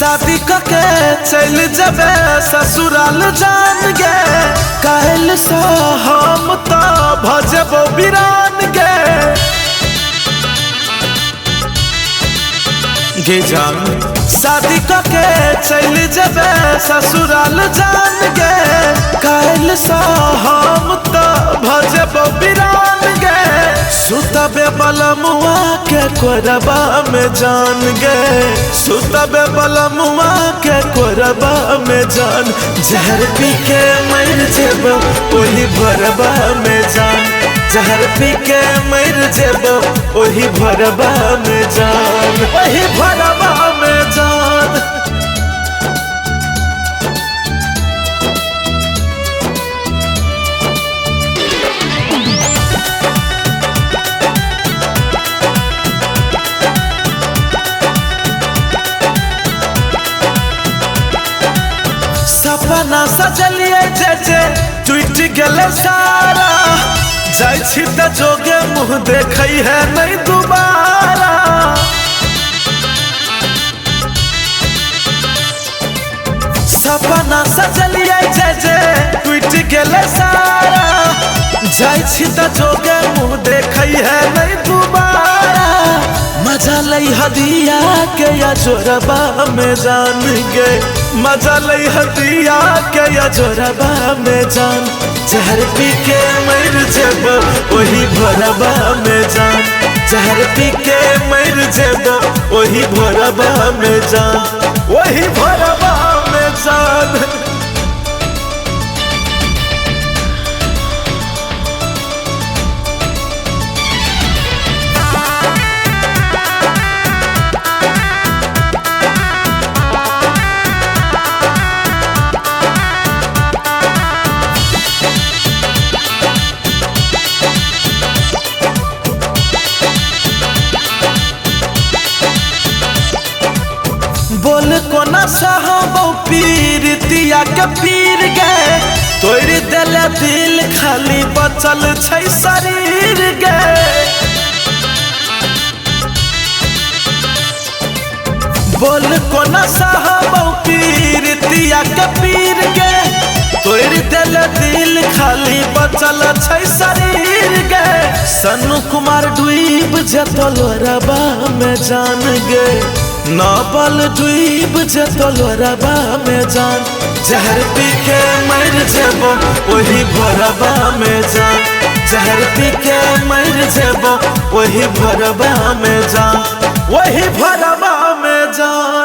शादी के चल जबे ससुराल जान गे कहल सा हम तो भजबो बिरान गे जान शादी के चल जबे ससुराल जान गे कहल सा हम तो भजबो बिरान गे सुतबे बलमुआ के कोरबा में जान गे सुतबे बलमुआ के कोरबा में जान जहर पी के मर जेबो ओही भरबा में जान जहर पी के मर जेबो ओही भरबा में जान ओही भरबा में जान। सपना सजलिए जे टूट गले सारा जाय छी त जोगे मुँह देखै है नहीं दोबारा सपना सजलिए जे टूट गले सारा जाय छी त जोगे मुँह देखै है नहीं दोबारा मजा लई हदिया के या जोरबा में जान गे मजा लई हदिया के या जोरबा में जान जहर पी के मर जेबो वही भरबा में जान जहर पी के मर जेबो वही भरबा में जान वही भरबा में जान। बोल को न सहबो पीरतिया के पीर गे तोड़ देले दिल खाली बचल छै शरीर गे बोल को न सहबो पीरतिया के पीर गे तोड़ देले दिल खाली बचल छै शरीर गे सन्नू कुमार डूब जतल रबा में जान गे नाबल डूब जतल रबा में जान जहर पी के मर जेबो वही भरबा में जान जहर पी के मर जेबो वही भरबा में जान वही भरबा में जान।